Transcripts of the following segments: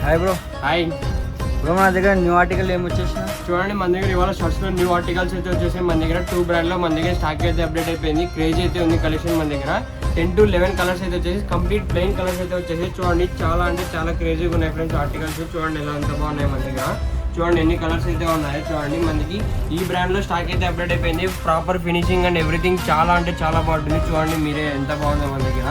Hi bro. Hi bro, మన దగ్గర new article ఏమి వచ్చేసిన చూడండి, మన దగ్గర ఇవాళ షర్ట్స్లో న్యూ ఆర్టికల్స్ అయితే వచ్చేసి మన దగ్గర 2 బ్రాండ్లో మన దగ్గర స్టాక్ అయితే అప్డేట్ అయిపోయింది. క్రేజ్ అయితే ఉంది కలెక్షన్ మన దగ్గర 10 to 11 కలర్స్ అయితే వచ్చేసి కంప్లీట్ ప్లెయిన్ కలర్స్ అయితే వచ్చేసి చూడండి చాలా అంటే చాలా క్రేజీగా ఉన్నాయి ఫ్రెండ్స్. ఆర్టికల్స్ చూడండి ఎలా ఎంత బాగున్నాయి మన దగ్గర. చూడండి ఎన్ని కలర్స్ అయితే ఉన్నాయో చూడండి. మనకి ఈ బ్రాండ్లో స్టాక్ అయితే అప్డేట్ అయిపోయింది. ప్రాపర్ ఫినిషింగ్ అండ్ ఎవ్రీథింగ్ చాలా అంటే చాలా బాగుంటుంది. చూడండి మీరే ఎంత బాగుందో మన దగ్గర.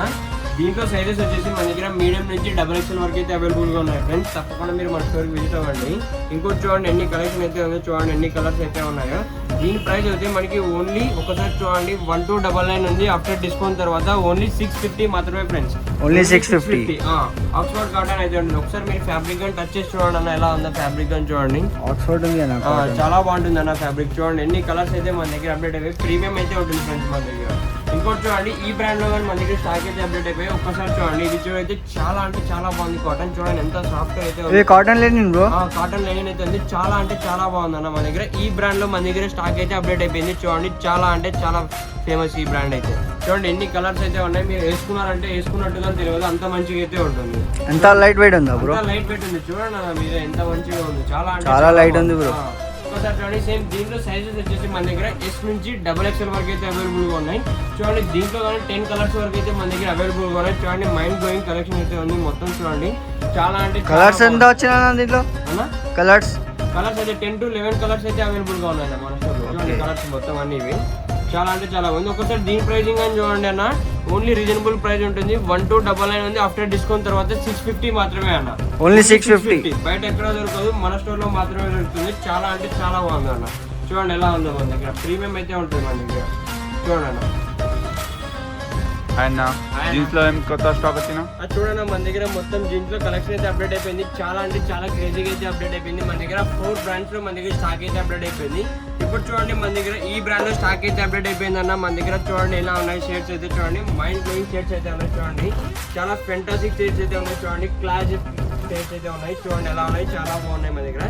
దీంట్లో సైజెస్ వచ్చేసి మన దగ్గర మీడియం నుంచి XXL వరకు అయితే అవైలబుల్గా ఉన్నాయి ఫ్రెండ్స్. తప్పకుండా మీరు మన స్టోర్కి విజిట్ అవ్వండి. ఇంకోటి చూడండి ఎన్ని కలెక్షన్ అయితే ఉందో చూడండి, ఎన్ని కలర్స్ అయితే ఉన్నాయో. దీని ప్రైస్ అయితే మనకి ఓన్లీ ఒకసారి చూడండి 1299 ఉంది. ఆఫ్టర్ డిస్కౌంట్ తర్వాత ఓన్లీ 650 మాత్రమే ఫ్రెండ్స్. ఓన్లీ 650. ఆక్స్ఫర్డ్ కాటన్ అయితే ఉంటుంది. ఒకసారి మీరు ఫ్యాబ్రిక్ అని టచ్ చేసి చూడండి అన్న ఎలా ఉందో ఫ్యాబ్రిక్ అని చూడండి. ఆక్స్ఫర్డ్ ఉంది అన్న, చాలా బాగుంటుంది అన్న ఫ్యాబ్రిక్. చూడండి ఎన్ని కలర్స్ అయితే మన దగ్గర అప్డేట్ అయిపోయి ప్రీమియం అయితే ఉంటుంది ఫ్రెండ్స్ మన దగ్గర. ఇంకోటి చూడండి ఈ బ్రాండ్ లో కానీ మన దగ్గర స్టాక్ అయితే అప్డేట్ అయిపోయి ఒక్కసారి చూడండి. ఇది చూడైతే చాలా అంటే చాలా బాగుంది. కాటన్ చూడండి ఎంత సాఫ్ట్ అయితే ఉంది. Cotton Lenin bro, cotton Lenin అయితే ఉంది. చాలా అంటే చాలా బాగుంది అన్న మన దగ్గర. ఈ బ్రాండ్ లో మన దగ్గర స్టాక్ అయితే అప్డేట్ అయిపోయింది. చూడండి చాలా అంటే చాలా ఫేమస్ ఈ బ్రాండ్ అయితే. చూడండి ఎన్ని కలర్స్ అయితే ఉన్నాయి. మీరు వేసుకున్నారంటే వేసుకున్నట్టుగా తెలియదు, అంత మంచిగా అయితే ఉంటుంది. ఎంత లైట్ వెయిట్ ఉందా బ్రో? లైట్ వెయిట్ ఉంది. చూడండి అన్న మీరు ఎంత మంచిగా ఉంది. చాలా అంటే చాలా లైట్ ఉంది బ్రో. ఒకసారి చూడండి సేమ్ దీంట్లో సైజెస్ వచ్చేసి మన దగ్గర S నుంచి XXL వరకు అయితే అవైలబుల్గా ఉన్నాయి. చూడండి దీంట్లో కానీ 10 కలర్స్ వరకు అయితే మన దగ్గర అవైలబుల్గా ఉన్నాయి. చూడండి మైండ్ బ్లోయింగ్ కలెక్షన్ అయితే ఉంది మొత్తం. చూడండి చాలా అంటే కలర్స్ ఎంత వచ్చినా దీంట్లో కలర్స్ అయితే 10 to 11 కలర్స్ అయితే అవైలబుల్గా ఉన్నాయి మన స్టోర్లో. చూడండి కలర్స్ మొత్తం అన్ని ఇవి చాలా అంటే చాలా ఉంది. ఒకసారి దీని ప్రైజింగ్ అని చూడండి అన్న, ఓన్లీ రీజనబుల్ ప్రైస్ ఉంటుంది. 1299 ఉంది. ఆఫ్టర్ డిస్కౌంట్ తర్వాత 650 మాత్రమే అన్న. ఓన్లీ 650. బయట ఎక్కడ దొరకదు, మన స్టోర్ లో మాత్రమే దొరుకుతుంది. చాలా అంటే చాలా బాగుంది అన్న. చూడండి ఎలా ఉందో మన దగ్గర. ప్రీమియం అయితే ఉంటుంది మన దగ్గర. చూడండి అన్న. జీన్స్ లో కొత్త స్టాక్ వచ్చినా చూడండి మన దగ్గర మొత్తం జీన్స్ లో కలెక్షన్ అయితే అప్డేట్ అయిపోయింది. చాలా అంటే చాలా క్రేజీగా అయితే అప్డేట్ అయిపోయింది. మన దగ్గర 4 బ్రాండ్స్ లో మన దగ్గర స్టాక్ అయితే అప్డేట్ అయిపోయింది. ఇప్పుడు చూడండి మన దగ్గర ఈ బ్రాండ్ లో స్టాక్ అయితే అప్డేట్ అయిపోయింది అన్న. మన దగ్గర చూడండి ఎలా ఉన్నాయి షేడ్స్ అయితే. చూడండి మైండ్ బ్లోయింగ్ షేడ్స్ అయితే ఉన్నాయి. చూడండి చాలా ఫెంటాసిక్ షేడ్స్ అయితే ఉన్నాయి. చూడండి క్లాసిక్ షేడ్స్ అయితే ఉన్నాయి. చూడండి ఎలా ఉన్నాయి, చాలా బాగున్నాయి మన దగ్గర.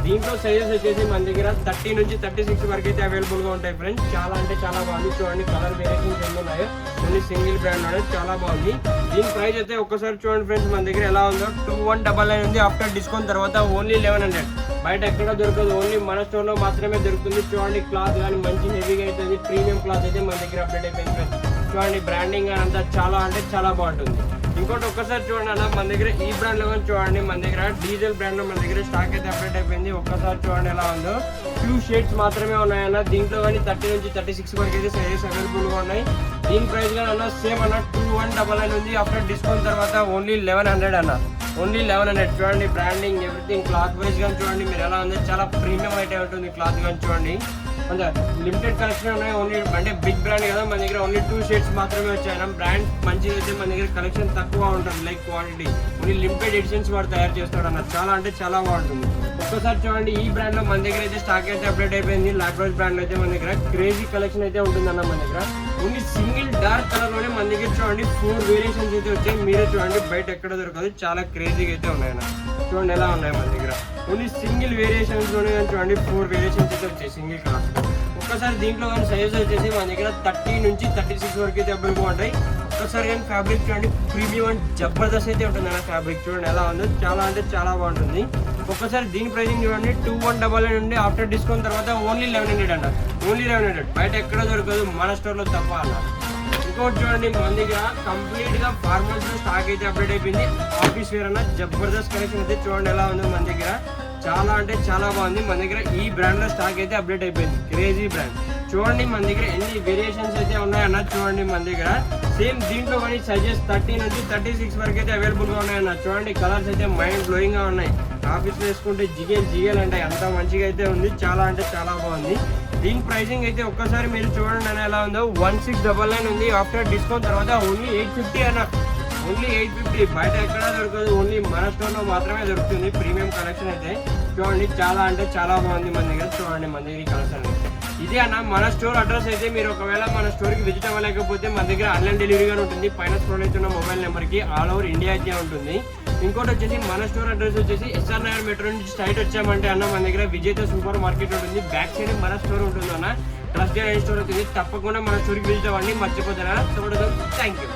దీంట్లో సైజెస్ వచ్చేసి మన దగ్గర 30 నుంచి 36 వరకు అయితే అవైలబుల్ గా ఉంటాయి ఫ్రెండ్స్. చాలా అంటే చాలా బాగుంది. చూడండి కలర్ వేరియేషన్స్ ఎన్ని ఉన్నాయో. ఓన్లీ సింగిల్ బ్రాండ్ అనేది చాలా బాగుంది. దీని ప్రైస్ అయితే ఒక్కసారి చూడండి ఫ్రెండ్స్ మన దగ్గర ఎలా ఉందో. 2199 ఉంది. ఆఫ్టర్ డిస్కౌంట్ తర్వాత ఓన్లీ 1100. బయట ఎక్కడ దొరకదు, ఓన్లీ మన స్టోర్ లో మాత్రమే దొరుకుతుంది. చూడండి క్లాత్ కానీ మంచి హెవీగా అయితే ప్రీమియం క్లాత్ అయితే మన దగ్గర అప్డేట్ అయిపోయింది ఫ్రెండ్స్. చూడండి బ్రాండింగ్ అంతా చాలా అంటే చాలా బాగుంటుంది. ఇంకోటి ఒక్కసారి చూడండి అన్న మన దగ్గర ఈ బ్రాండ్ లో కానీ చూడండి మన దగ్గర డీజిల్ బ్రాండ్ లో మన దగ్గర స్టాక్ అయితే అప్డేట్ అయిపోయింది. ఒక్కసారి చూడండి ఎలా ఉందో. 2 షేడ్స్ మాత్రమే ఉన్నాయన్న. దీంట్లో కానీ 30 నుంచి 36 వరకు అయితే సైజెస్ అవైలబుల్ గా ఉన్నాయి. దీని ప్రైస్ కానీ అన్న సేమ్ అన్న 2199 ఉంది. ఆఫ్టర్ డిస్కౌంట్ తర్వాత ఓన్లీ 1100 అన్న. ఓన్లీ 1100. చూడండి బ్రాండింగ్ ఎవ్రీథింగ్ క్లాత్ వైజ్ కానీ చూడండి మీరు ఎలా ఉంది. చాలా ప్రీమియం అయితే ఉంటుంది క్లాత్ కానీ చూడండి. అంటే లిమిటెడ్ కలెక్షన్ ఉన్నాయి. ఓన్లీ అంటే బిగ్ బ్రాండ్ కదా మన దగ్గర ఓన్లీ 2 షేడ్స్ మాత్రమే వచ్చాయి. బ్రాండ్ మంచిగా అయితే మన దగ్గర కలెక్షన్ తక్కువ ఉంటుంది, like quality. Only limited editions వాడు తయారు చేస్తాడు అన్న. చాలా అంటే చాలా బాగుంటుంది. ఒక్కసారి చూడండి ఈ బ్రాండ్ లో మన దగ్గర అయితే స్టాక్ అయితే అప్డేట్ అయిపోయింది. లాక్రోజ్ బ్రాండ్ అయితే మన దగ్గర క్రేజీ కలెక్షన్ అయితే ఉంటుంది అన్న మన దగ్గర. ఓన్లీ సింగిల్ డార్క్ కలర్ లోనే మన దగ్గర చూడండి 4 వేరియేషన్స్ అయితే వచ్చాయి. మీరే చూడండి బయట ఎక్కడ దొరకదు. చాలా క్రేజీగా అయితే ఉన్నాయన్న. చూడండి ఎలా ఉన్నాయి మన దగ్గర. ఓన్లీ సింగిల్ వేరియేషన్స్ లోనే చూడండి 4 వేరియేషన్స్ అయితే వచ్చాయి సింగిల్ కలర్. ఒక్కసారి దీంట్లో కానీ సైజ్ వచ్చేసి మన దగ్గర 30 నుంచి 36 వరకు అయితే అవైలబుల్ ఉంటాయి. ఒక్కసారి కానీ ఫ్యాబ్రిక్ చూడండి ప్రీమియం అండ్ జబర్దస్త్ అయితే ఉంటుంది అన్న ఫ్యాబ్రిక్. చూడండి ఎలా ఉందో. చాలా అంటే చాలా బాగుంటుంది. ఒక్కసారి దీని ప్రైసింగ్ చూడండి 2199 నుండి ఆఫ్టర్ డిస్కౌంట్ తర్వాత ఓన్లీ 1100 అన్న. ఓన్లీ 1100. బయట ఎక్కడ దొరకదు, మన స్టోర్లో తప్ప అన్న. ఇంకోటి చూడండి మన దగ్గర కంప్లీట్ గా ఫార్మల్స్ స్టాక్ అయితే అప్డేట్ అయిపోయింది. ఆఫీస్ వేర్ అన్న జబర్దస్త్ కలెక్షన్ అయితే చూడండి ఎలా ఉందో మన దగ్గర. చాలా అంటే చాలా బాగుంది. మన దగ్గర ఈ బ్రాండ్ లో స్టాక్ అయితే అప్డేట్ అయిపోయింది. Crazy brand. చూడండి మన దగ్గర ఎన్ని వేరియేషన్స్ అయితే ఉన్నాయన్న. చూడండి మన దగ్గర సేమ్ దీంట్లో కానీ సైజెస్ 30 నుంచి 36 వరకు అయితే అవైలబుల్ గా ఉన్నాయన్న. చూడండి కలర్స్ అయితే మైండ్ బ్లోయింగ్ గా ఉన్నాయి. ఆఫీస్ లో వేసుకుంటే జిగేల్ అంటే అంత మంచిగా అయితే ఉంది. చాలా అంటే చాలా బాగుంది. దీని ప్రైసింగ్ అయితే ఒక్కసారి మీరు చూడండి అన్న ఎలా ఉందో. 1699 ఉంది. ఆఫ్టర్ డిస్కౌంట్ తర్వాత ఓన్లీ 850 అన్న. ఓన్లీ 850. బయట ఎక్కడ దొరకదు, ఓన్లీ మన స్టోర్ లో మాత్రమే దొరుకుతుంది. ప్రీమియం కలెక్షన్ అయితే చూడండి చాలా అంటే చాలా బాగుంది మన దగ్గర. చూడండి మన దగ్గర ఈ కలెక్షన్ ఇదే అన్న. మన స్టోర్ అడ్రస్ అయితే మీరు ఒకవేళ మన స్టోర్కి విజిట్ అవ్వలేకపోతే మన దగ్గర ఆన్లైన్ డెలివరీగా ఉంటుంది. పైన స్క్రోల్ అవుతున్న మొబైల్ నెంబర్కి ఆల్ ఓవర్ ఇండియా అయితే ఉంటుంది. ఇంకోటి వచ్చేసి మన స్టోర్ అడ్రస్ వచ్చేసి SR నగర్ మెట్రో నుంచి స్ట్రైట్ వచ్చామంటే అన్న మన దగ్గర విజేత సూపర్ మార్కెట్ ఉంటుంది. బ్యాక్ సైడ్ మన స్టోర్ ఉంటుంది అన్న. ట్రస్ట్ స్టోర్ అవుతుంది. తప్పకుండా మన స్టోర్కి విజిట్ అవ్వండి, మర్చిపోతారా. Thank you.